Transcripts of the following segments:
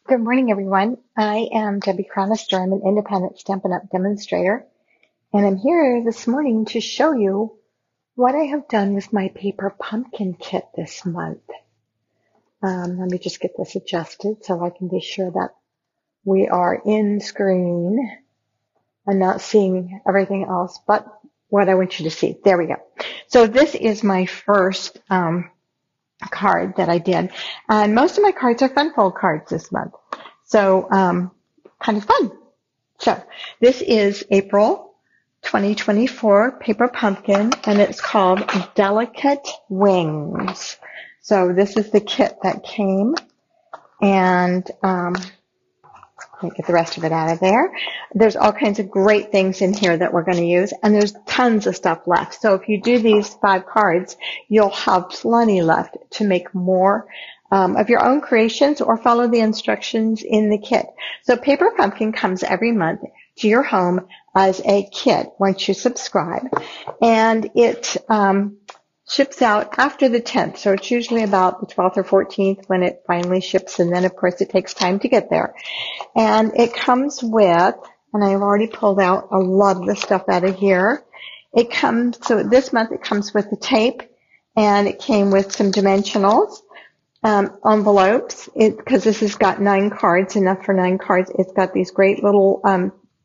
Good morning, everyone. I am Debbie Cronister. I'm an independent Stampin' Up! Demonstrator, and I'm here this morning to show you what I have done with my paper pumpkin kit this month. Let me just get this adjusted so I can be sure that we are in screen and not seeing everything else but what I want you to see. There we go. So this is my first card that I did, and most of my cards are fun fold cards this month. So kind of fun. So this is April 2024 paper pumpkin, and it's called Delicate Wings. So this is the kit that came, and let me get the rest of it out of there. There's all kinds of great things in here that we're going to use, and there's tons of stuff left. So if you do these 5 cards, you'll have plenty left to make more of your own creations or follow the instructions in the kit. So Paper Pumpkin comes every month to your home as a kit once you subscribe, and it ships out after the 10th. So it's usually about the 12th or 14th when it finally ships, and then of course it takes time to get there. And it comes with, and I've already pulled out a lot of the stuff out of here. It comes, so this month it comes with the tape, and it came with some dimensionals, envelopes, because this has got 9 cards, enough for 9 cards. It's got these great little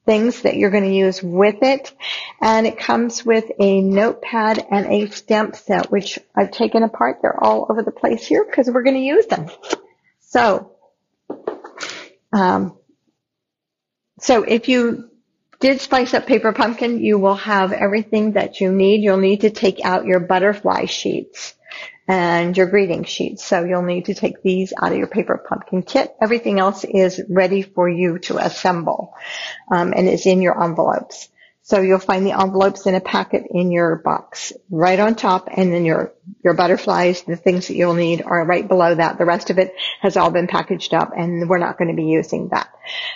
things that you're going to use with it. And it comes with a notepad and a stamp set, which I've taken apart. They're all over the place here because we're going to use them. So if you did spice up Paper Pumpkin, you will have everything that you need. You'll need to take out your butterfly sheets and your greeting sheets. So you'll need to take these out of your Paper Pumpkin kit. Everything else is ready for you to assemble, and is in your envelopes. So you'll find the envelopes in a packet in your box right on top, and then your butterflies, the things that you'll need, are right below that. The rest of it has all been packaged up, and we're not going to be using that.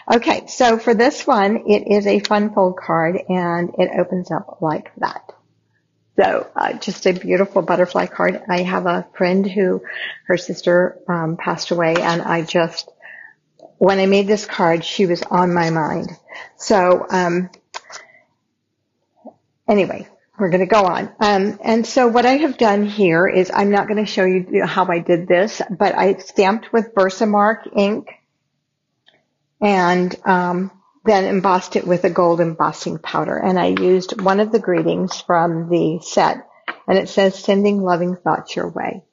Okay, so for this one, it is a fun fold card, and it opens up like that. So just a beautiful butterfly card. I have a friend who, her sister passed away, and when I made this card, she was on my mind. So anyway, we're going to go on. And so what I have done here is, I'm not going to show you how I did this, but I stamped with Versamark ink, and then embossed it with a gold embossing powder. And I used one of the greetings from the set, and it says, "Sending loving thoughts your way."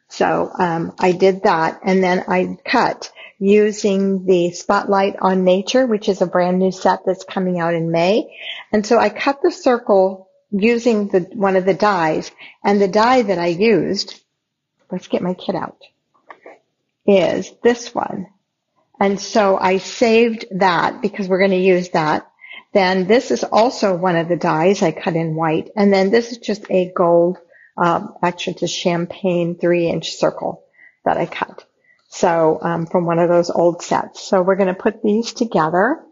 So I did that, and then I cut using the Spotlight on Nature, which is a brand new set that's coming out in May. And so I cut the circle using one of the dies, and the die that I used, let's get my kit out, is this one. And so I saved that because we're going to use that. Then this is also one of the dies I cut in white. And then this is just a gold, actually it's a champagne 3-inch circle that I cut. So from one of those old sets. So we're going to put these together.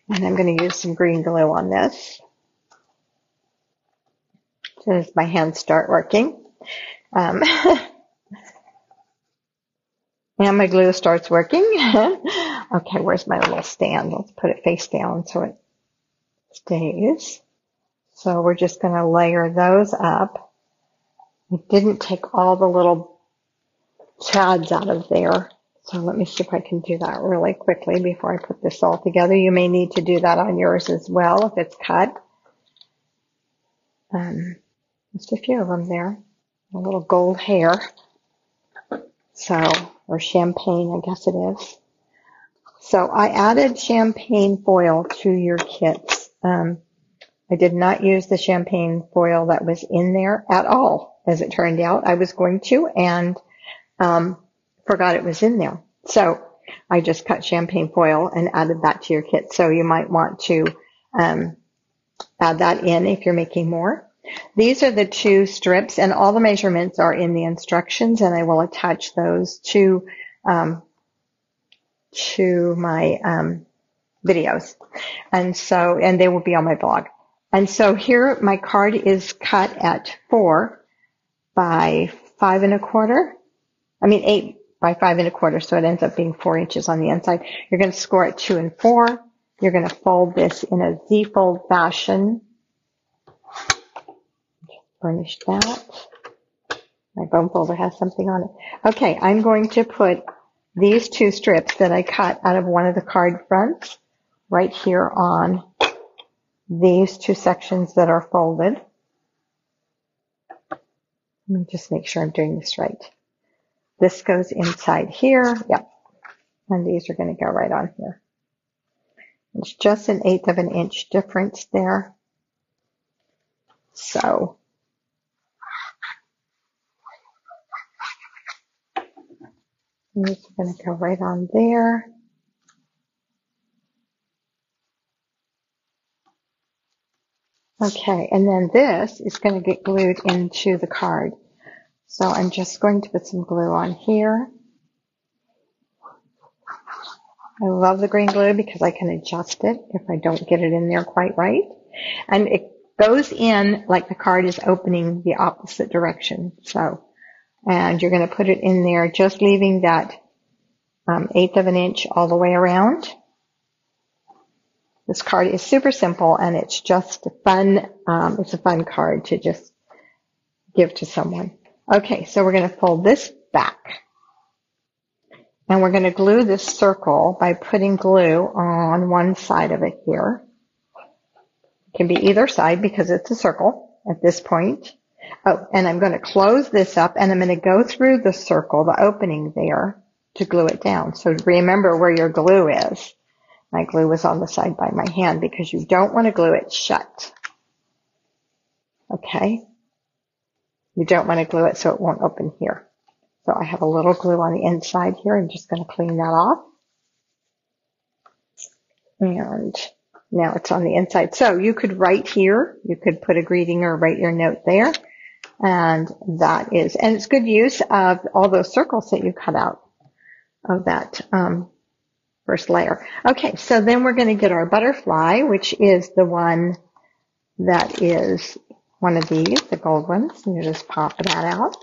And I'm going to use some green glue on this, as soon as my hands start working. And my glue starts working. Okay, where's my little stand? Let's put it face down so it stays. So we're just going to layer those up. I didn't take all the little chads out of there. So let me see if I can do that really quickly before I put this all together. You may need to do that on yours as well if it's cut. Just a few of them there. A little gold hair. So, or champagne, I guess it is. So I added champagne foil to your kits. I did not use the champagne foil that was in there at all, as it turned out. I was going to, and forgot it was in there. So I just cut champagne foil and added that to your kit. So you might want to add that in if you're making more. These are the 2 strips, and all the measurements are in the instructions, and I will attach those to my videos. And they will be on my blog. And so here my card is cut at 4 by 5 1/4. I mean 8 by 5 1/4, so it ends up being 4 inches on the inside. You're going to score it 2 and 4. You're going to fold this in a Z-fold fashion. Burnish that. My bone folder has something on it. Okay, I'm going to put these 2 strips that I cut out of one of the card fronts right here on these 2 sections that are folded. Let me just make sure I'm doing this right. This goes inside here. Yep. And these are going to go right on here. It's just 1/8 of an inch difference there. So these are going to go right on there. Okay, and then this is going to get glued into the card. So I'm just going to put some glue on here. I love the green glue because I can adjust it if I don't get it in there quite right. And it goes in like the card is opening the opposite direction. So, and you're going to put it in there, just leaving that 1/8 of an inch all the way around. This card is super simple, and it's just fun. It's a fun card to just give to someone. Okay, so we're going to fold this back. And we're going to glue this circle by putting glue on one side of it here. It can be either side because it's a circle at this point. Oh, and I'm going to close this up, and I'm going to go through the circle, the opening there, to glue it down. So remember where your glue is. My glue was on the side by my hand because you don't want to glue it shut. Okay? You don't want to glue it so it won't open here. So I have a little glue on the inside here. I'm just going to clean that off. And now it's on the inside. So you could write here. You could put a greeting or write your note there. And that is, and it's good use of all those circles that you cut out of that first layer. Okay, so then we're going to get our butterfly, which is the one that is one of these, the gold ones. And you just pop that out.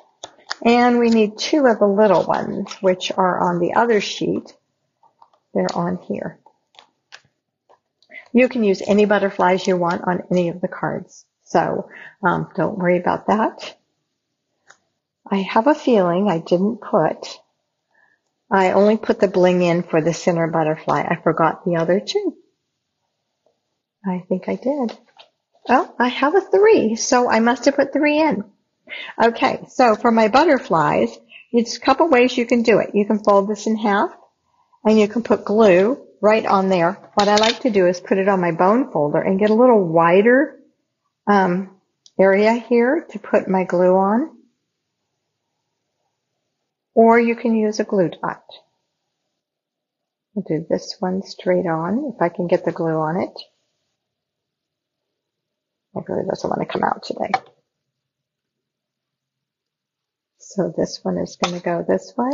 And we need 2 of the little ones, which are on the other sheet. They're on here. You can use any butterflies you want on any of the cards. So don't worry about that. I have a feeling I only put the bling in for the center butterfly. I forgot the other 2. I think I did. Oh, I have a 3, so I must have put 3 in. Okay, so for my butterflies, it's a couple ways you can do it. You can fold this in half, and you can put glue right on there. What I like to do is put it on my bone folder and get a little wider area here to put my glue on. Or you can use a glue dot. I'll do this one straight on, if I can get the glue on it. My glue doesn't want to come out today. So this one is going to go this way.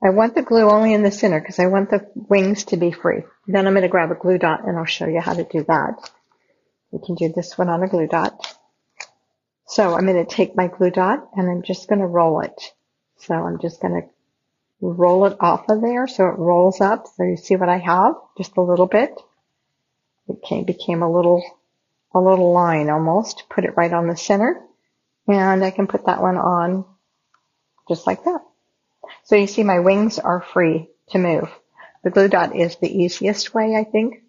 I want the glue only in the center because I want the wings to be free. Then I'm going to grab a glue dot and I'll show you how to do that. You can do this one on a glue dot. So I'm going to take my glue dot and I'm just going to roll it. So I'm just going to roll it off of there so it rolls up. So you see what I have? Just a little bit. It became a little line almost. Put it right on the center. And I can put that one on just like that. So you see my wings are free to move. The glue dot is the easiest way, I think.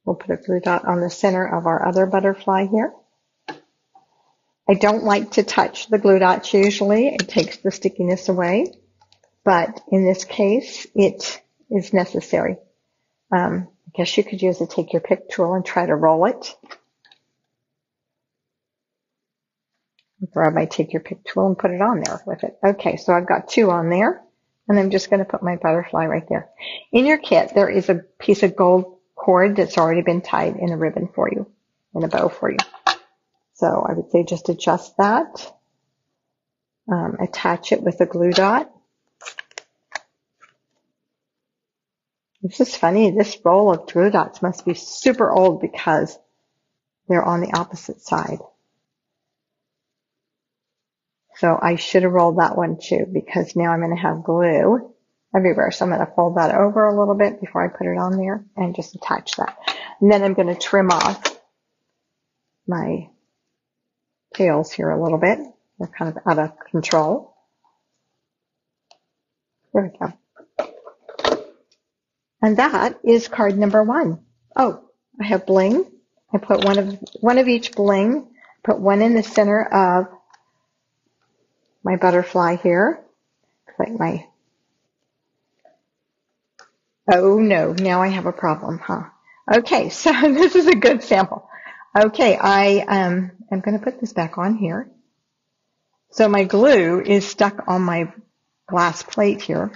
We'll put a glue dot on the center of our other butterfly here. I don't like to touch the glue dots usually. It takes the stickiness away. But in this case, it is necessary. I guess you could use a take your pick tool and try to roll it. Grab my take your pick tool and put it on there with it. Okay, so I've got 2 on there, and I'm just going to put my butterfly right there. In your kit, there is a piece of gold cord that's already been tied in a ribbon for you, in a bow for you. So I would say just adjust that, attach it with a glue dot. This is funny, this roll of glue dots must be super old because they're on the opposite side. So I should have rolled that one too, because now I'm going to have glue everywhere. So I'm going to fold that over a little bit before I put it on there and just attach that. And then I'm going to trim off my tails here a little bit. They're kind of out of control. There we go. And that is card number 1. Oh, I have bling. I put one of each bling. Put one in the center of my butterfly here. Like my, oh no, now I have a problem, huh? Okay, so this is a good sample. Okay, I am going to put this back on here. So my glue is stuck on my glass plate here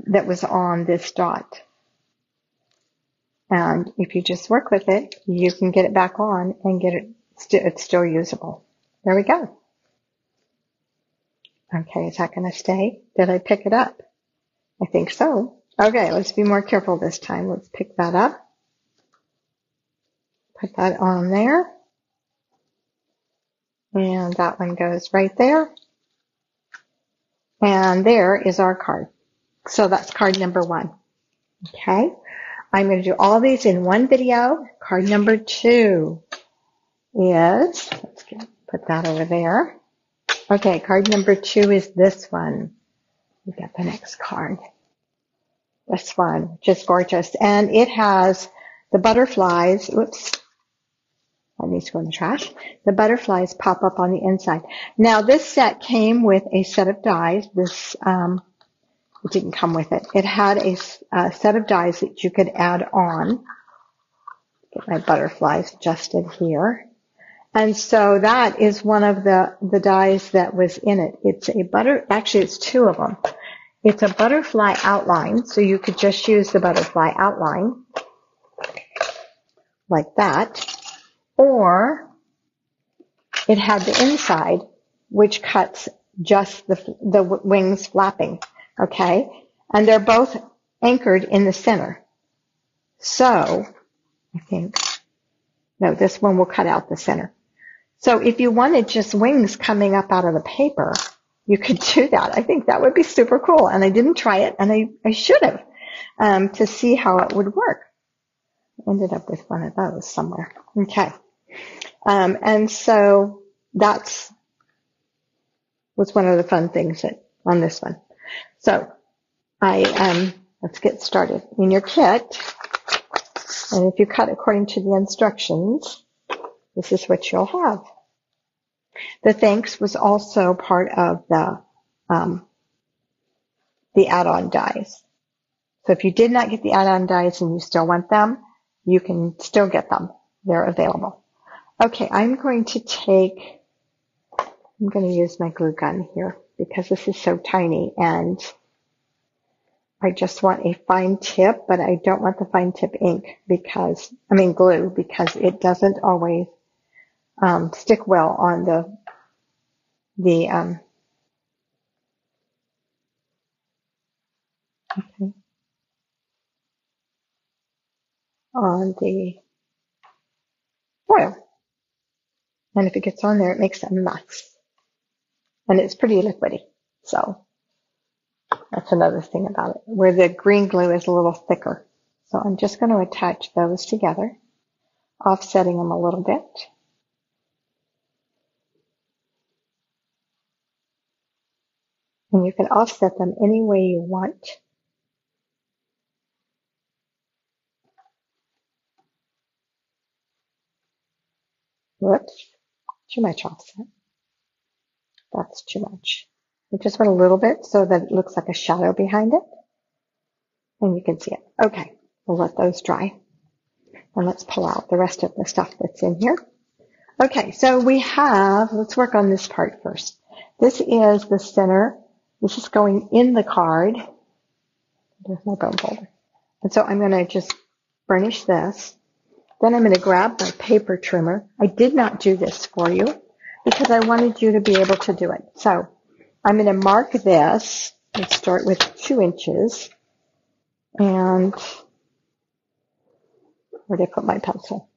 that was on this dot. And if you just work with it, you can get it back on and get it, it's still usable. There we go. Okay, is that going to stay? Did I pick it up? I think so. Okay, let's be more careful this time. Let's pick that up. Put that on there. And that one goes right there. And there is our card. So that's card number 1. Okay. I'm going to do all these in one video. Card number 2 is, put that over there. Okay, card number 2 is this one. We got the next card. This one, just gorgeous. And it has the butterflies. Oops. That needs to go in the trash. The butterflies pop up on the inside. Now, this set came with a set of dies. This, it didn't come with it. It had a set of dies that you could add on. Get my butterflies adjusted here. And so that is one of the dies that was in it. It's actually it's 2 of them. It's a butterfly outline, so you could just use the butterfly outline like that. Or it had the inside, which cuts just the wings flapping, okay? And they're both anchored in the center. So, I think, no, this one will cut out the center. So if you wanted just wings coming up out of the paper, you could do that. I think that would be super cool. And I didn't try it, and I should have, to see how it would work. Ended up with one of those somewhere. Okay. And so was one of the fun things on this one. So let's get started. In your kit, and if you cut according to the instructions, this is what you'll have. The thanks was also part of the add-on dies. So if you did not get the add-on dies and you still want them, you can still get them. They're available. Okay, I'm going to use my glue gun here because this is so tiny and I just want a fine tip, but I don't want the fine tip glue because it doesn't always stick well on on the foil. And if it gets on there, it makes a mess. And it's pretty liquidy. So that's another thing about it, where the green glue is a little thicker. So I'm just going to attach those together, offsetting them a little bit. And you can offset them any way you want. Whoops, too much offset. That's too much. I just want a little bit so that it looks like a shadow behind it. And you can see it. Okay, we'll let those dry. And let's pull out the rest of the stuff that's in here. Okay, so let's work on this part first. This is the center. This is going in the card. There's my bone folder. And so I'm going to just burnish this. Then I'm going to grab my paper trimmer. I did not do this for you because I wanted you to be able to do it. So I'm going to mark this. Let's start with 2 inches. And where did I put my pencil?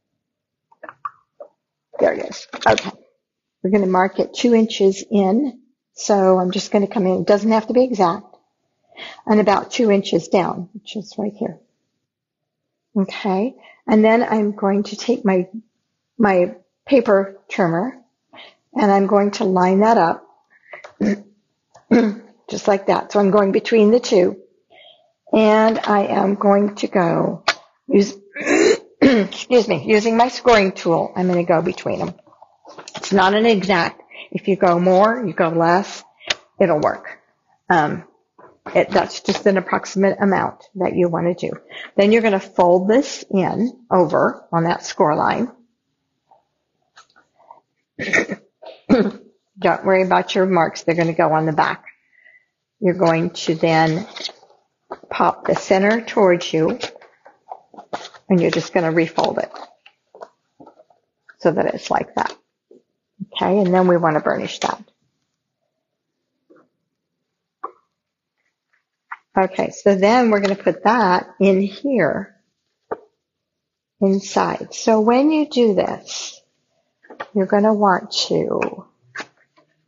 There it is. Okay. We're going to mark it 2 inches in. So I'm just going to come in. It doesn't have to be exact. And about 2 inches down, which is right here. Okay. And then I'm going to take my paper trimmer and I'm going to line that up just like that. So I'm going between the two. And I am going to go using my scoring tool. I'm going to go between them. It's not an exact. If you go more, you go less, it'll work. That's just an approximate amount that you want to do. Then you're going to fold this in over on that score line. Don't worry about your marks. They're going to go on the back. You're going to then pop the center towards you, and you're just going to refold it so that it's like that. Okay, and then we want to burnish that. Okay, so then we're going to put that in here inside. So when you do this, you're going to want to,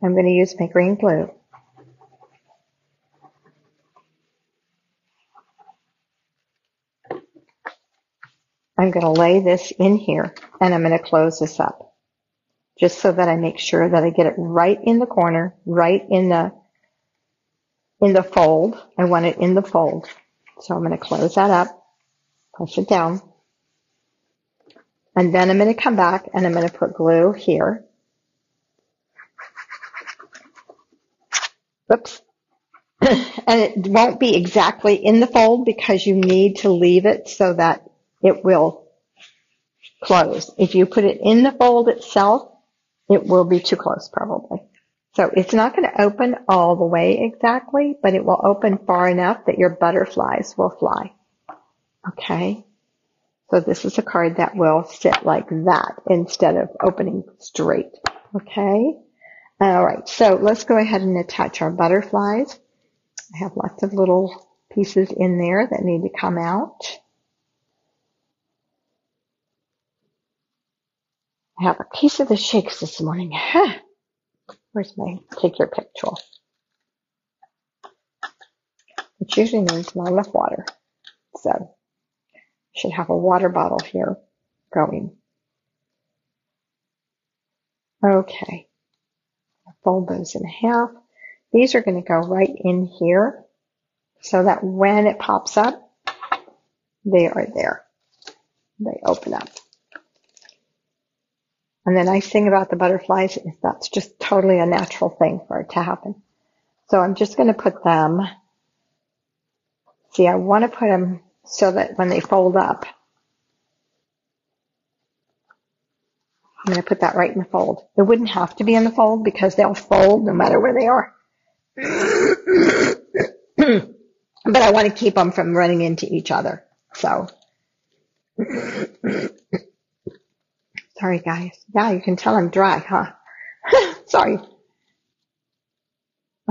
I'm going to use my green glue. I'm going to lay this in here and I'm going to close this up just so that I make sure that I get it right in the corner, right in the fold. I want it in the fold. So I'm going to close that up, push it down. And then I'm going to come back and I'm going to put glue here. Oops. And it won't be exactly in the fold because you need to leave it so that it will close. If you put it in the fold itself, it will be too close probably. So it's not going to open all the way exactly, but it will open far enough that your butterflies will fly. Okay. So this is a card that will sit like that instead of opening straight. Okay. All right. So let's go ahead and attach our butterflies. I have lots of little pieces in there that need to come out. I have a piece of the shakes this morning. Where's my take your pick tool? Which usually means not enough water. So I should have a water bottle here going. Okay. Fold those in half. These are going to go right in here so that when it pops up, they are there. They open up. And the nice thing about the butterflies is that's just totally a natural thing for it to happen. So I'm just going to put them, see, I want to put them so that when they fold up, I'm going to put that right in the fold. It wouldn't have to be in the fold because they'll fold no matter where they are. But I want to keep them from running into each other. So, sorry guys. Yeah, you can tell I'm dry, huh? Sorry.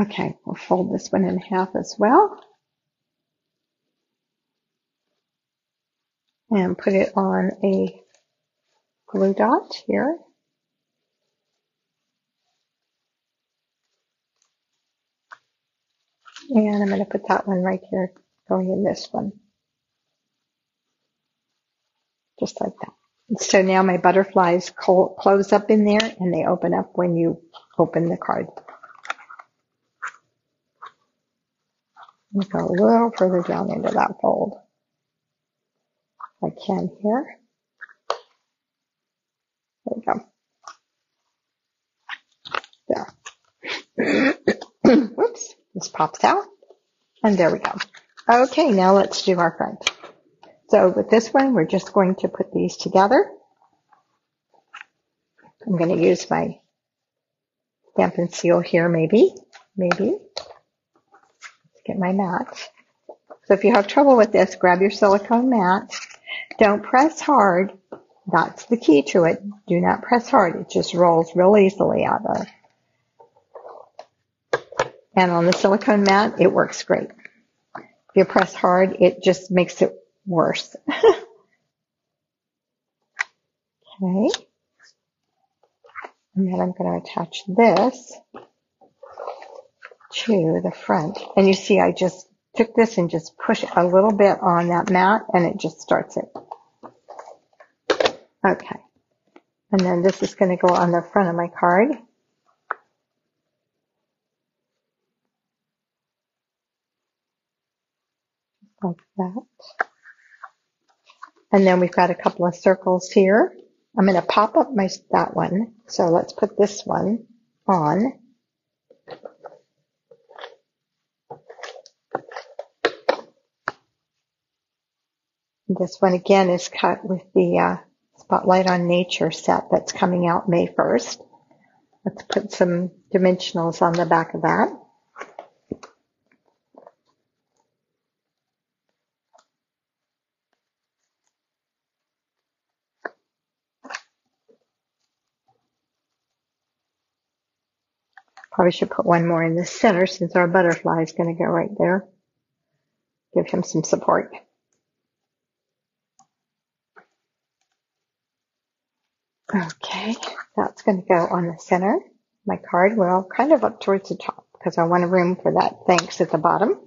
Okay, we'll fold this one in half as well. And put it on a glue dot here. And I'm going to put that one right here going in this one. Just like that. And so now my butterflies close up in there and they open up when you open the card. I'll go a little further down into that fold. If I can here. There we go. There. Whoops. This pops out. And there we go. Okay, now let's do our front. So with this one, we're just going to put these together. I'm going to use my stamp and seal here, maybe. Let's get my mat. So if you have trouble with this, grab your silicone mat. Don't press hard. That's the key to it. Do not press hard. It just rolls real easily out of there. And on the silicone mat, it works great. If you press hard, it just makes it worse. Okay. And then I'm going to attach this to the front. And you see I just took this and just push a little bit on that mat and it just starts it. Okay. And then this is going to go on the front of my card. Like that. And then we've got a couple of circles here. I'm going to pop up that one. So let's put this one on. This one again is cut with the Spotlight on Nature set that's coming out May 1st. Let's put some dimensionals on the back of that. Probably should put one more in the center since our butterfly is going to go right there. Give him some support. Okay, that's going to go on the center. My card, well, kind of up towards the top because I want a room for that thanks at the bottom.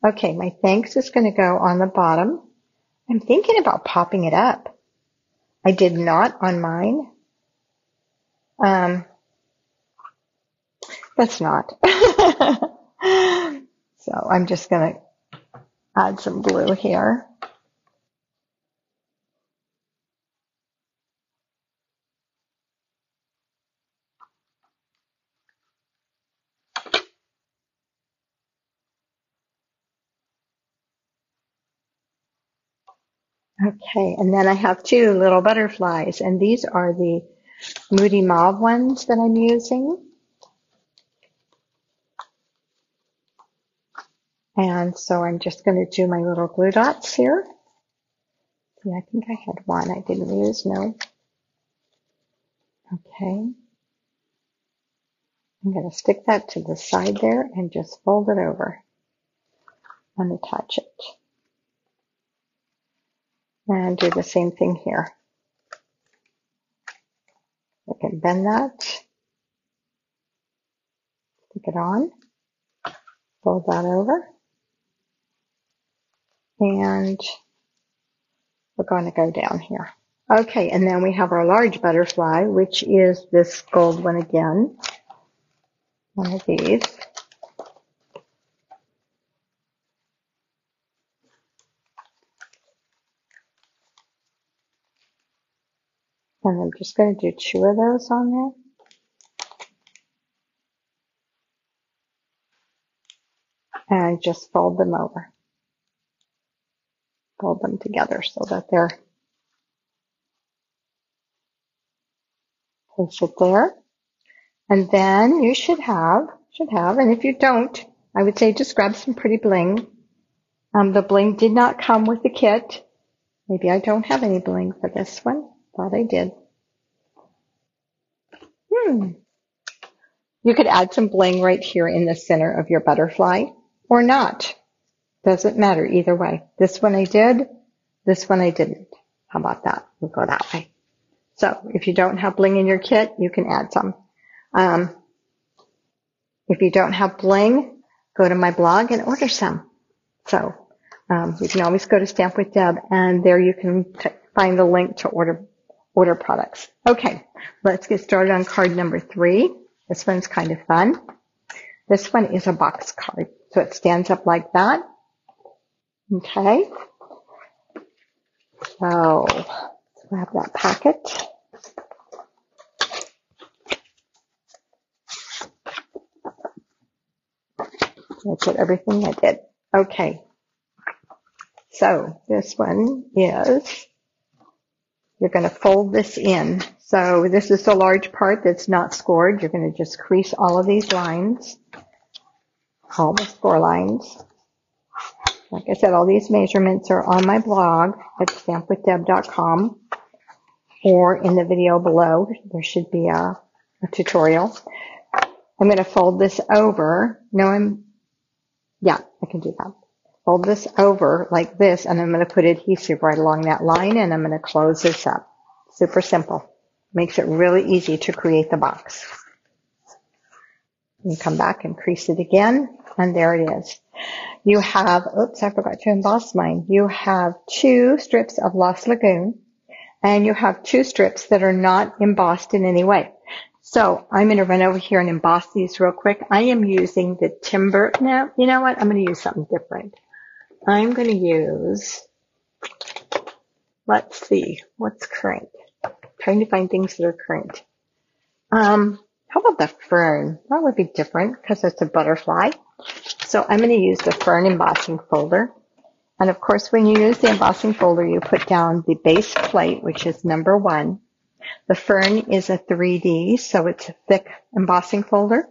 Okay, my thanks is going to go on the bottom. I'm thinking about popping it up. I did not on mine. Let's not. So I'm just going to add some glue here. Okay, and then I have two little butterflies, and these are the Moody Mauve ones that I'm using. And so I'm just going to do my little glue dots here. See, I think I had one I didn't use, no. Okay. I'm going to stick that to the side there and just fold it over and attach it. And do the same thing here. I can bend that, stick it on, fold that over, and we're going to go down here. Okay, and then we have our large butterfly, which is this gold one again. One of these. And I'm just going to do two of those on there. And just fold them over. Fold them together so that they're place it there. And then you should have, and if you don't, I would say just grab some pretty bling. The bling did not come with the kit. Maybe I don't have any bling for this one. Thought I did. You could add some bling right here in the center of your butterfly or not. Doesn't matter either way. This one I did, this one I didn't. How about that? We'll go that way. So if you don't have bling in your kit, you can add some. If you don't have bling, go to my blog and order some. So you can always go to Stamp with Deb, and there you can find the link to order products. Okay, let's get started on card number 3. This one's kind of fun. This one is a box card, so it stands up like that. Okay. So let's grab that packet. That's what everything I did. Okay. So this one is, you're going to fold this in. So this is the large part that's not scored. You're going to just crease all of these lines, all the score lines. Like I said, all these measurements are on my blog at stampwithdeb.com, or in the video below. There should be a tutorial. I'm going to fold this over. Yeah, I can do that. Fold this over like this, and I'm going to put adhesive right along that line, and I'm going to close this up. Super simple. Makes it really easy to create the box. You come back and crease it again, and there it is. You have, oops, I forgot to emboss mine. You have 2 strips of Lost Lagoon, and you have 2 strips that are not embossed in any way. So I'm going to run over here and emboss these real quick. I am using the timber. Now, you know what? I'm going to use something different. I'm going to use, let's see, what's current? Trying to find things that are current. How about the fern? That would be different because it's a butterfly. So I'm going to use the fern embossing folder. And of course, when you use the embossing folder, you put down the base plate, which is number 1. The fern is a 3D, so it's a thick embossing folder.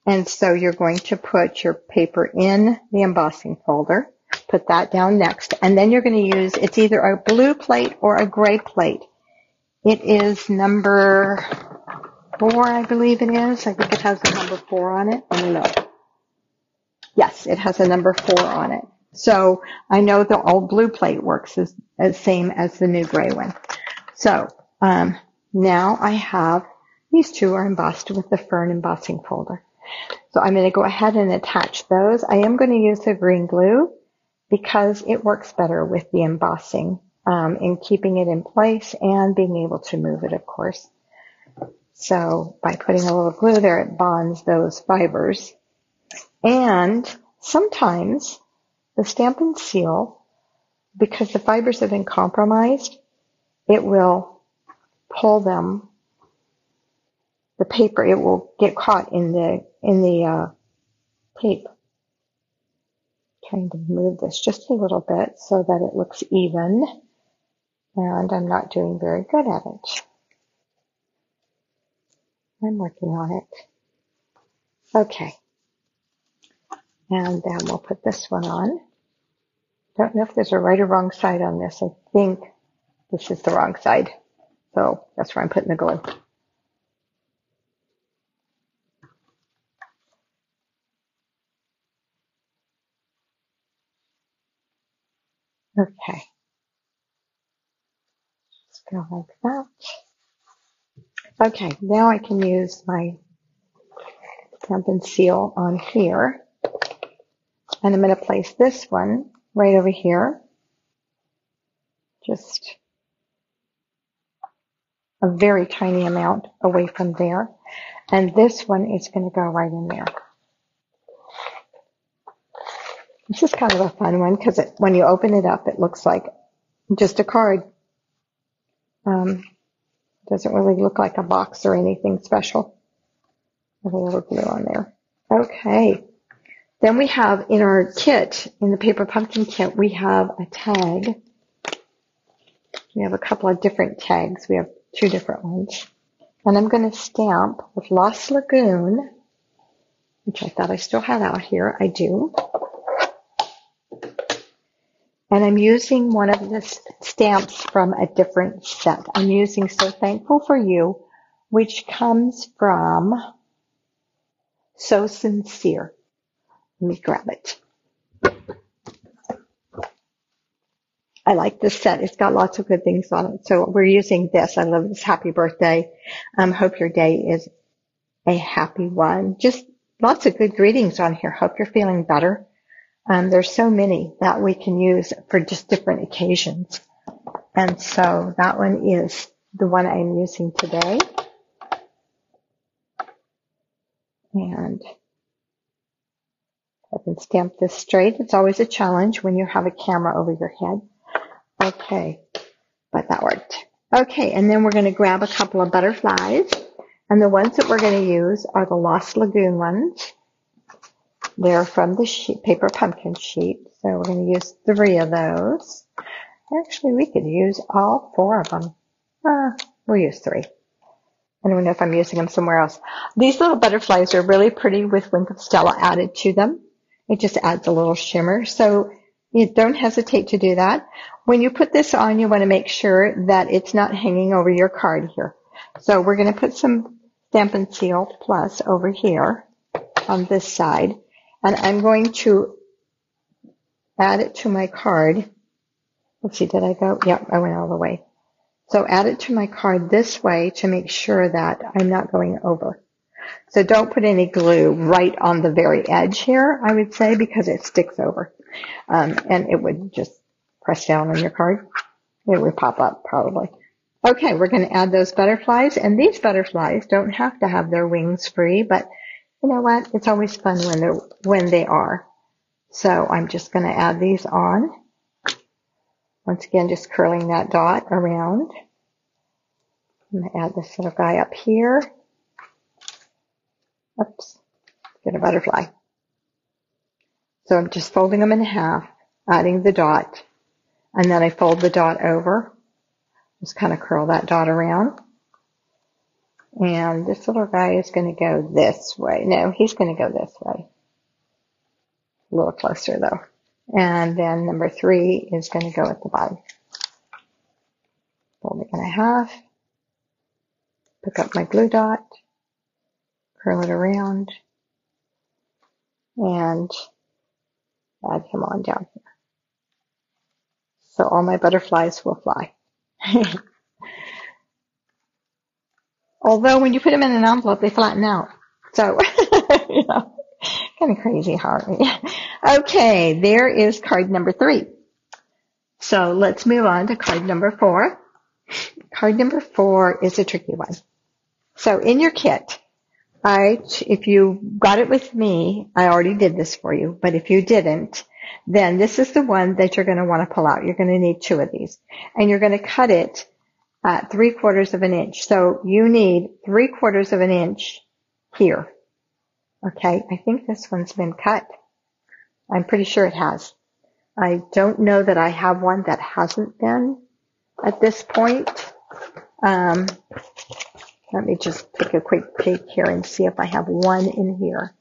And so you're going to put your paper in the embossing folder, put that down next, and then you're going to use, it's either a blue plate or a gray plate. It is number 4, I believe it is. I think it has a number 4 on it. Let me look. Yes, it has a number 4 on it. So I know the old blue plate works as same as the new gray one. So now I have, these 2 are embossed with the fern embossing folder. So I'm going to go ahead and attach those. I am going to use the green glue because it works better with the embossing in keeping it in place and being able to move it, of course. So by putting a little glue there, it bonds those fibers. And sometimes the Stampin' Seal, because the fibers have been compromised, it will pull them, the paper, it will get caught in the tape. Trying to move this just a little bit so that it looks even. And I'm not doing very good at it. I'm working on it. Okay. And then we'll put this one on. Don't know if there's a right or wrong side on this. I think this is the wrong side. So that's where I'm putting the glue. Okay. Just go like that. Okay, now I can use my Stampin' Seal on here. And I'm going to place this one right over here. Just a very tiny amount away from there. And this one is going to go right in there. This is kind of a fun one because when you open it up, it looks like just a card. Doesn't really look like a box or anything special. With a little glue on there. Okay. Then we have in our kit, in the Paper Pumpkin kit, we have a tag. We have a couple of different tags. We have 2 different ones. And I'm going to stamp with Lost Lagoon, which I thought I still had out here. I do. And I'm using one of the stamps from a different set. I'm using So Thankful for You, which comes from So Sincere. Let me grab it. I like this set. It's got lots of good things on it. So we're using this. I love this. Happy birthday. Hope your day is a happy one. Just lots of good greetings on here. Hope you're feeling better. There's so many that we can use for just different occasions. And so that one is the one I'm using today. And I can stamp this straight. It's always a challenge when you have a camera over your head. Okay, but that worked. Okay, and then we're going to grab a couple of butterflies. And the ones that we're going to use are the Lost Lagoon ones. They're from the Paper Pumpkin sheet. So we're going to use 3 of those. Actually, we could use all 4 of them. We'll use 3. I don't know if I'm using them somewhere else. These little butterflies are really pretty with Wink of Stella added to them. It just adds a little shimmer. So you don't hesitate to do that. When you put this on, you want to make sure that it's not hanging over your card here. So we're going to put some Stampin' Seal Plus over here on this side. And I'm going to add it to my card. Let's see, did I go? Yep, I went all the way. So add it to my card this way to make sure that I'm not going over. So don't put any glue right on the very edge here, I would say, because it sticks over. And it would just press down on your card. It would pop up probably. Okay, we're going to add those butterflies, and these butterflies don't have to have their wings free, but you know what? It's always fun when they are. So I'm just going to add these on. Once again, just curling that dot around. I'm going to add this little guy up here. Oops, get a butterfly. So I'm just folding them in half, adding the dot, and then I fold the dot over. Just kind of curl that dot around. And this little guy is going to go this way. No, he's going to go this way. A little closer though. And then number 3 is going to go at the bottom. Fold it in half. Pick up my glue dot. Curl it around. And add him on down here. So all my butterflies will fly. Although when you put them in an envelope, they flatten out. So, you know, kind of crazy, Harvey. Okay, there is card number 3. So let's move on to card number 4. Card number 4 is a tricky one. So in your kit, if you got it with me, I already did this for you, but if you didn't, then this is the one that you're going to want to pull out. You're going to need 2 of these, and you're going to cut it at 3/4 of an inch. So you need 3/4 of an inch here. Okay, I think this one's been cut. I'm pretty sure it has. I don't know that I have one that hasn't been at this point. Let me just take a quick peek here and see if I have one in here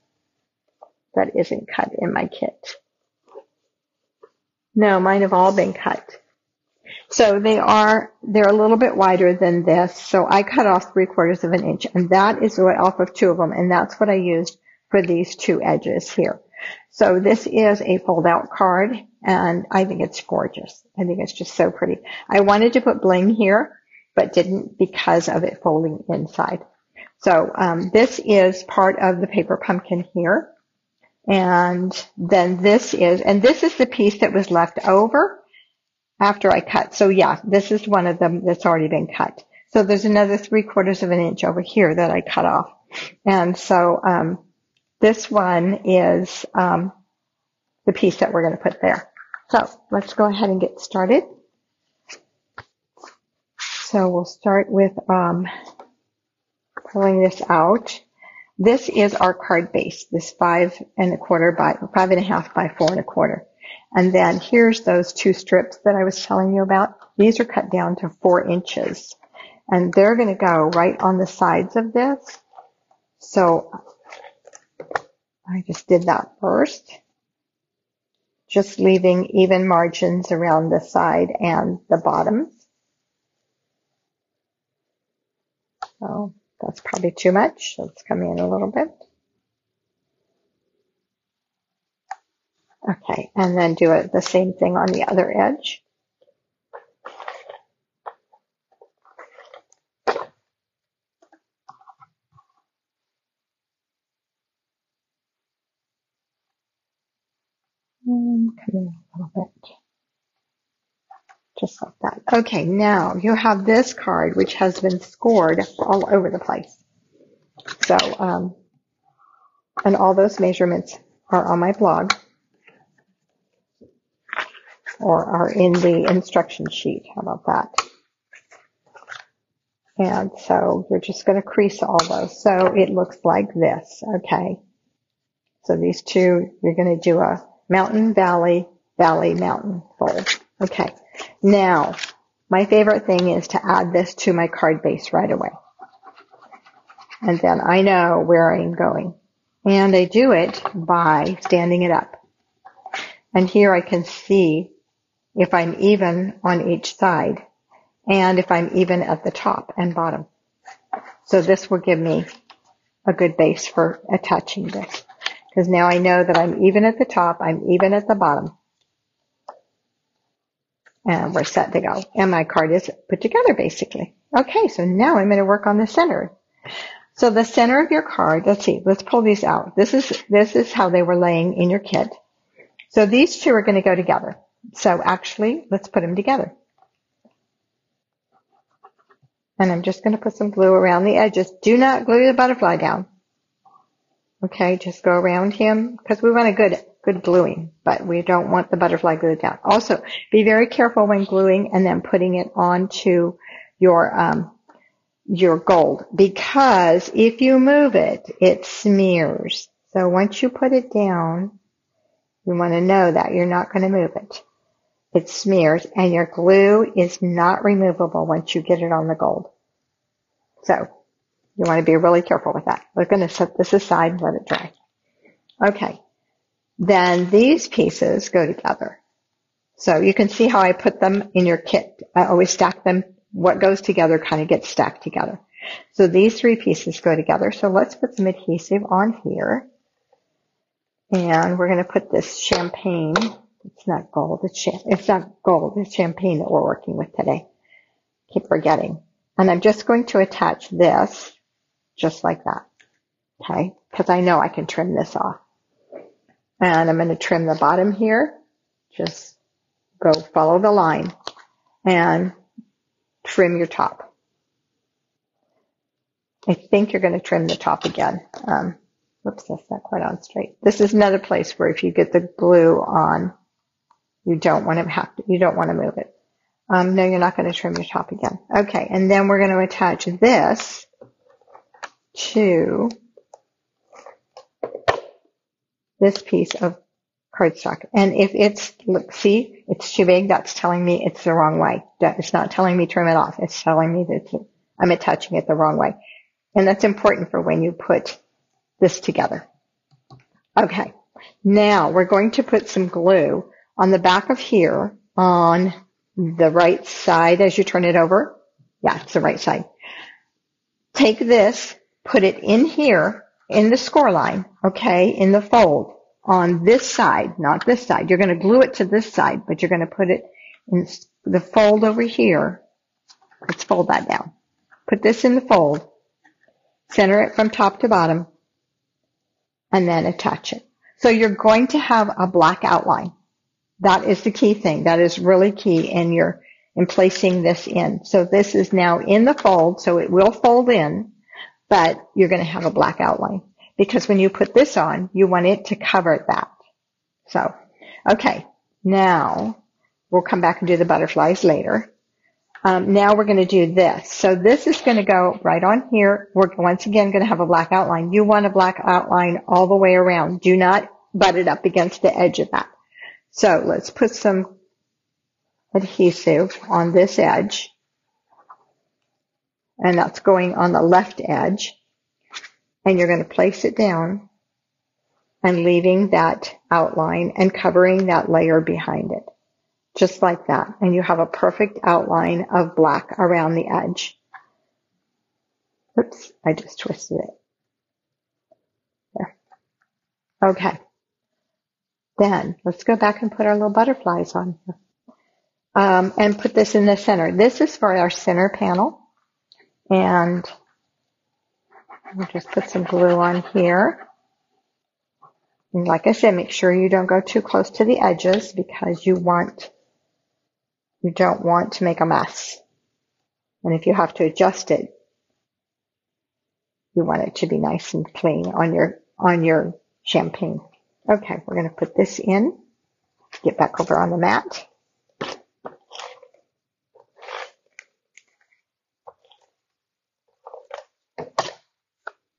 that isn't cut in my kit. No, mine have all been cut. So they're a little bit wider than this. So I cut off 3/4 of an inch, and that is what off of 2 of them, and that's what I used for these 2 edges here. So this is a fold-out card, and I think it's gorgeous. I think it's just so pretty. I wanted to put bling here, but didn't because of it folding inside. So this is part of the paper pumpkin here. And then this is the piece that was left over after I cut. So yeah, this is one of them that's already been cut. So there's another 3/4 of an inch over here that I cut off. And so this one is the piece that we're going to put there. So let's go ahead and get started. So we'll start with pulling this out. This is our card base, this 5 1/4 by 5 1/2 by 4 1/4. And then here's those 2 strips that I was telling you about. These are cut down to 4 inches. And they're going to go right on the sides of this. So I just did that first. Just leaving even margins around the side and the bottom. So that's probably too much. Let's come in a little bit. Okay, and then do the same thing on the other edge. And come in a little bit. Just like that. Okay, now you have this card, which has been scored all over the place. So, and all those measurements are on my blog or are in the instruction sheet. How about that? And so you're just going to crease all those. So it looks like this. Okay. So these 2, you're going to do a mountain, valley, valley, mountain fold. Okay. Now, my favorite thing is to add this to my card base right away. And then I know where I'm going. And I do it by standing it up. And here I can see if I'm even on each side and if I'm even at the top and bottom. So this will give me a good base for attaching this. Because now I know that I'm even at the top, I'm even at the bottom. And we're set to go. And my card is put together, basically. Okay, so now I'm going to work on the center. So the center of your card, let's see, let's pull these out. This is how they were laying in your kit. So these two are going to go together. So actually, let's put them together. And I'm just going to put some glue around the edges. Do not glue the butterfly down. Okay, just go around him because we want a good gluing, but we don't want the butterfly glued down. Also, be very careful when gluing and then putting it onto your gold, because if you move it, it smears. So once you put it down, you want to know that you're not going to move it. It smears, and your glue is not removable once you get it on the gold. So you want to be really careful with that. We're going to set this aside and let it dry. Okay. Then these pieces go together. So you can see how I put them in your kit. I always stack them. What goes together kind of gets stacked together. So these three pieces go together. So let's put some adhesive on here. And we're going to put this champagne. It's not gold. It's not gold. It's champagne that we're working with today. Keep forgetting. And I'm just going to attach this just like that. Okay. Because I know I can trim this off. And I'm going to trim the bottom here. Just go follow the line and trim your top. I think you're going to trim the top again. Whoops, that's not quite on straight. This is another place where if you get the glue on, you don't want to move it. No, you're not going to trim your top again. Okay, and then we're going to attach this to this piece of cardstock. And if see, it's too big, that's telling me it's the wrong way. It's not telling me trim it off. It's telling me that I'm attaching it the wrong way. And that's important for when you put this together. Okay, now we're going to put some glue on the back of here on the right side as you turn it over. Yeah, it's the right side. Take this, put it in here in the score line, okay, in the fold on this side, not this side. You're going to glue it to this side, but you're going to put it in the fold over here. Let's fold that down. Put this in the fold, center it from top to bottom, and then attach it. So you're going to have a black outline. That is the key thing. That is really key in placing this in. So this is now in the fold, so it will fold in, but you're going to have a black outline. Because when you put this on, you want it to cover that. So, okay, now we'll come back and do the butterflies later. Now we're going to do this. So this is going to go right on here. We're once again going to have a black outline. You want a black outline all the way around. Do not butt it up against the edge of that. So let's put some adhesive on this edge. And that's going on the left edge. And you're going to place it down and leaving that outline and covering that layer behind it. Just like that. And you have a perfect outline of black around the edge. Oops, I just twisted it. There. Okay. Then let's go back and put our little butterflies on here. And put this in the center. This is for our center panel. And we'll just put some glue on here. And like I said, make sure you don't go too close to the edges because you don't want to make a mess. And if you have to adjust it, you want it to be nice and clean on your champagne. Okay, we're going to put this in. Get back over on the mat.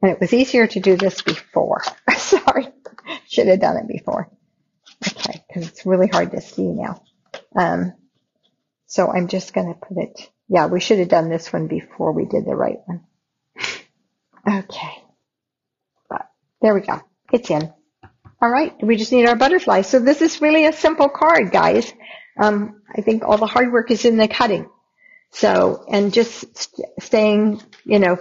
And it was easier to do this before. Sorry, should have done it before. Okay, because it's really hard to see now. So I'm just going to put it, yeah, we should have done this one before we did the right one. Okay, but there we go. It's in. All right, we just need our butterfly. So this is really a simple card, guys. I think all the hard work is in the cutting. So, and just staying,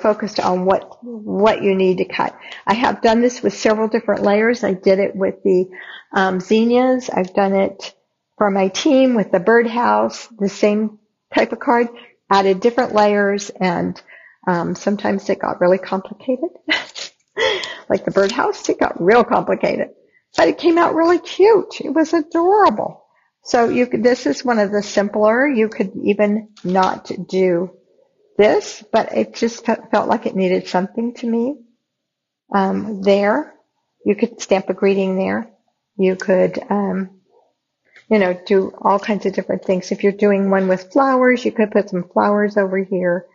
focused on what you need to cut. I have done this with several different layers. I did it with the zinnias. I've done it for my team with the birdhouse, the same type of card, added different layers, and sometimes it got really complicated. Like the birdhouse, it got real complicated. But it came out really cute. It was adorable. So this is one of the simpler. You could even not do this, but it just felt like it needed something to me. There, you could stamp a greeting there. You could, do all kinds of different things. If you're doing one with flowers, you could put some flowers over here.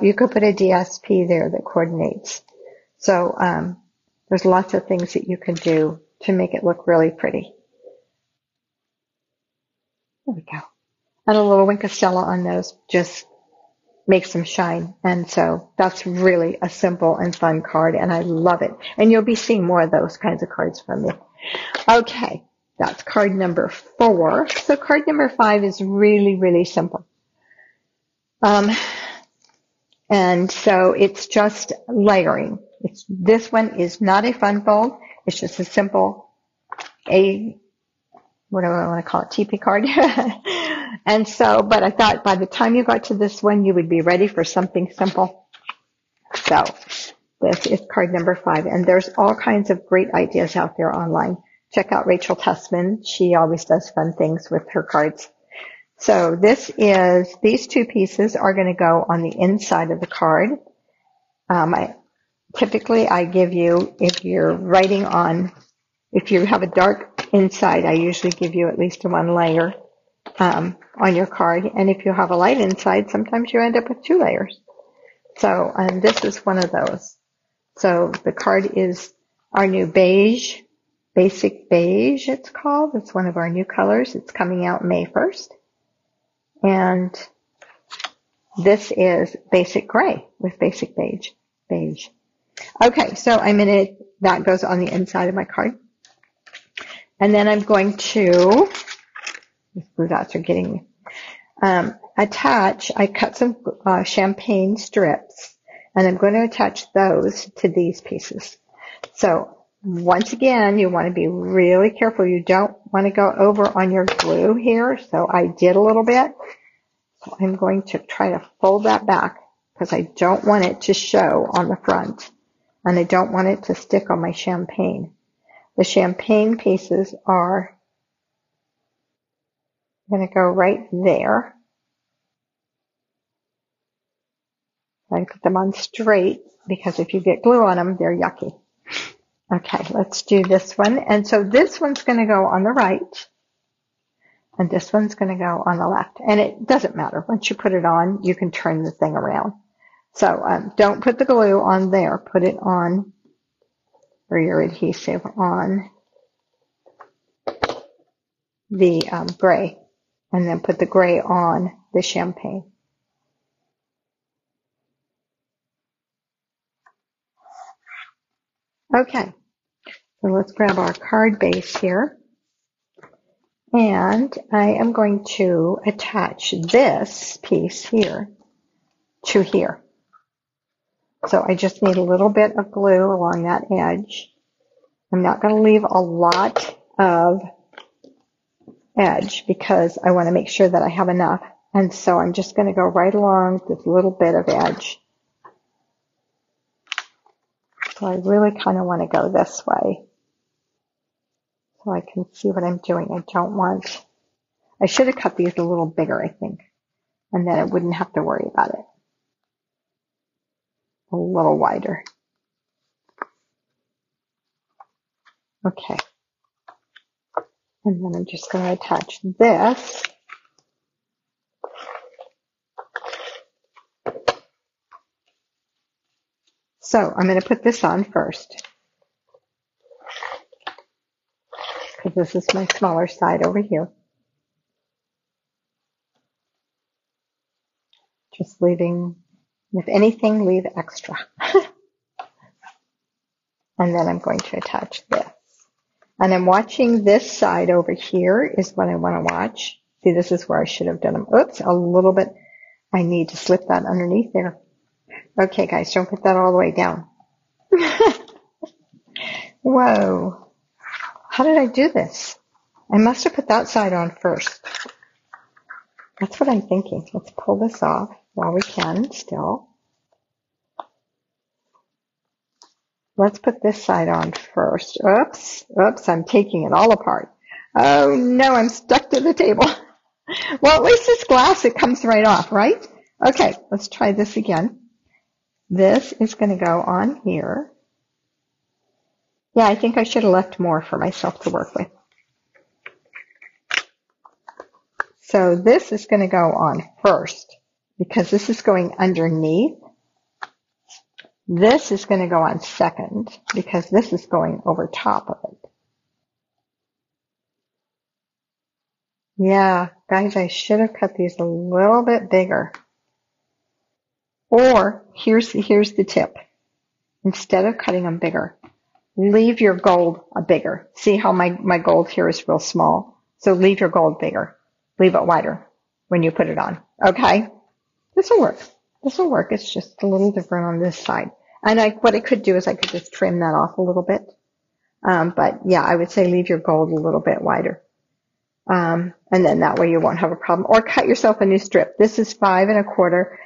You could put a DSP there that coordinates. So there's lots of things that you can do to make it look really pretty. There we go. And a little Wink of Stella on those just makes them shine. And so that's really a simple and fun card, and I love it. And you'll be seeing more of those kinds of cards from me. Okay, that's card number 4. So card number 5 is really, really simple. And so it's just layering. This one is not a fun fold. It's just a simple what do I want to call it, TP card. And so, but I thought by the time you got to this one, you would be ready for something simple. So this is card number 5. And there's all kinds of great ideas out there online. Check out Rachel Tussman. She always does fun things with her cards. So these 2 pieces are going to go on the inside of the card. Typically I give you, if you're writing on, if you have a dark inside, I usually give you at least 1 layer on your card. And if you have a light inside, sometimes you end up with 2 layers. So this is one of those. So the card is our new beige, basic beige it's called. It's one of our new colors. It's coming out May 1st. And this is basic gray with basic beige. Okay, so that goes on the inside of my card. And then I'm going to, these blue dots are getting me, I cut some champagne strips, and I'm going to attach those to these pieces. So once again, you want to be really careful. You don't want to go over on your glue here. So I did a little bit. So I'm going to try to fold that back because I don't want it to show on the front, and I don't want it to stick on my champagne. The champagne pieces are going to go right there. I put them on straight because if you get glue on them, they're yucky. Okay, let's do this one. And so this one's going to go on the right, and this one's going to go on the left. And it doesn't matter. Once you put it on, you can turn the thing around. So don't put the glue on there. Put it on, or your adhesive on the gray, and then put the gray on the champagne. Okay, so let's grab our card base here. And I am going to attach this piece here to here. So I just need a little bit of glue along that edge. I'm not going to leave a lot of edge because I want to make sure that I have enough. And so I'm just going to go right along this little bit of edge. So I really kind of want to go this way so I can see what I'm doing. I should have cut these a little bigger, I think, and then I wouldn't have to worry about it. A little wider. Okay. And then I'm just going to attach this. So I'm going to put this on first, because this is my smaller side over here. Just leaving, if anything, leave extra. And then I'm going to attach this. And I'm watching this side over here is what I want to watch. See, this is where I should have done them. Oops, a little bit. I need to slip that underneath there. Okay, guys, don't put that all the way down. Whoa. How did I do this? I must have put that side on first. That's what I'm thinking. Let's pull this off while we can still. Let's put this side on first. Oops, I'm taking it all apart. Oh no, I'm stuck to the table. Well, at least it's glass, it comes right off, right? Okay, let's try this again. This is going to go on here. Yeah, I think I should have left more for myself to work with. So this is going to go on first because this is going underneath. This is going to go on second because this is going over top of it. Yeah, guys, I should have cut these a little bit bigger. Or here's the tip. Instead of cutting them bigger, leave your gold bigger. See how my gold here is real small? So leave your gold bigger. Leave it wider when you put it on. Okay? This will work. This will work. It's just a little different on this side. And what I could do is I could just trim that off a little bit. But yeah, I would say leave your gold a little bit wider. And then that way you won't have a problem. Or cut yourself a new strip. This is 5 1/4.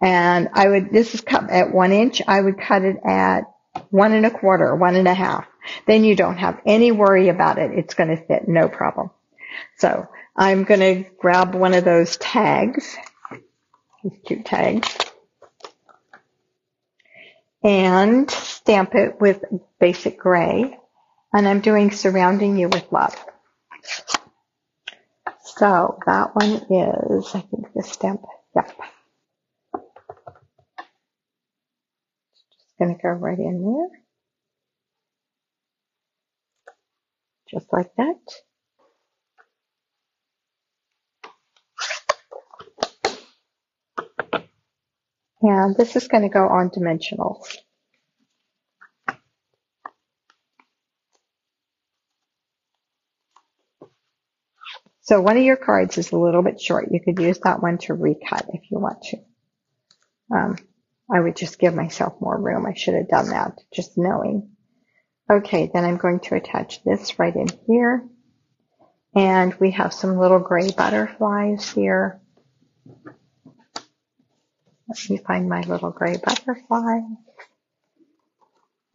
And this is cut at 1 inch. I would cut it at 1 1/4, 1 1/2. Then you don't have any worry about it. It's going to fit, no problem. So I'm going to grab one of those tags, these cute tags, and stamp it with basic gray. And I'm doing Surrounding You with Love. So that one is, I think this stamp, yep. Just going to go right in there. Just like that. And this is going to go on dimensionals. So one of your cards is a little bit short. You could use that one to recut if you want to. I would just give myself more room. I should have done that, just knowing. Okay, then I'm going to attach this right in here. And we have some little gray butterflies here. Let me find my little gray butterfly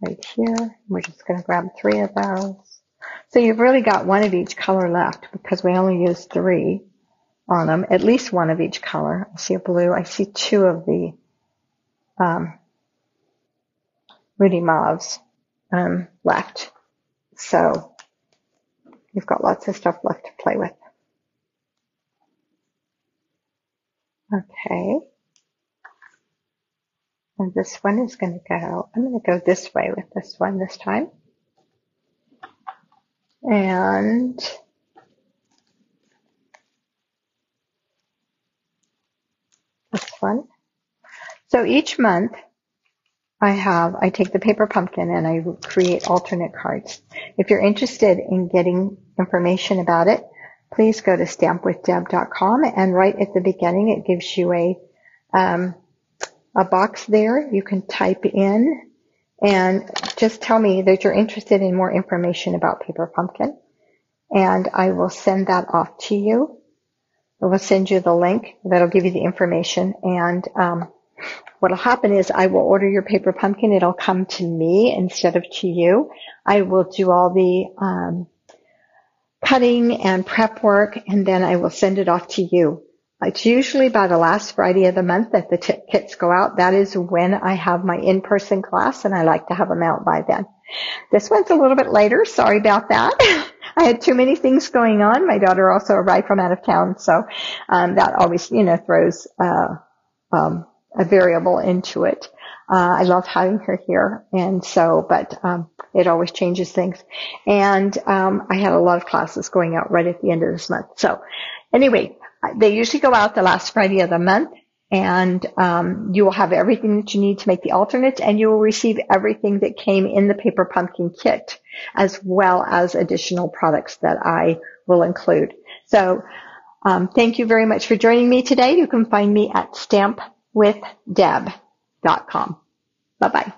right here. We're just going to grab 3 of those. So you've really got one of each color left because we only used 3 on them, at least one of each color. I see a blue. I see 2 of the Moody Mauves left. So you've got lots of stuff left to play with. Okay. And this one is going to go, I'm going to go this way with this one this time. And this one. So each month I take the paper pumpkin and I create alternate cards. If you're interested in getting information about it, please go to stampwithdeb.com, and right at the beginning it gives you a box there. You can type in and just tell me that you're interested in more information about paper pumpkin, and I will send that off to you. I will send you the link that'll give you the information, and what'll happen is I will order your paper pumpkin. It'll come to me instead of to you. I will do all the cutting and prep work, and then I will send it off to you. It's usually by the last Friday of the month that the kits go out. That is when I have my in-person class, and I like to have them out by then. This one's a little bit later. Sorry about that. I had too many things going on. My daughter also arrived from out of town, so that always, throws a variable into it. I love having her here, and so, but it always changes things. And I had a lot of classes going out right at the end of this month. So anyway, they usually go out the last Friday of the month, and you will have everything that you need to make the alternates, and you will receive everything that came in the paper pumpkin kit, as well as additional products that I will include. So thank you very much for joining me today. You can find me at stampwithdeb.com. Bye-bye.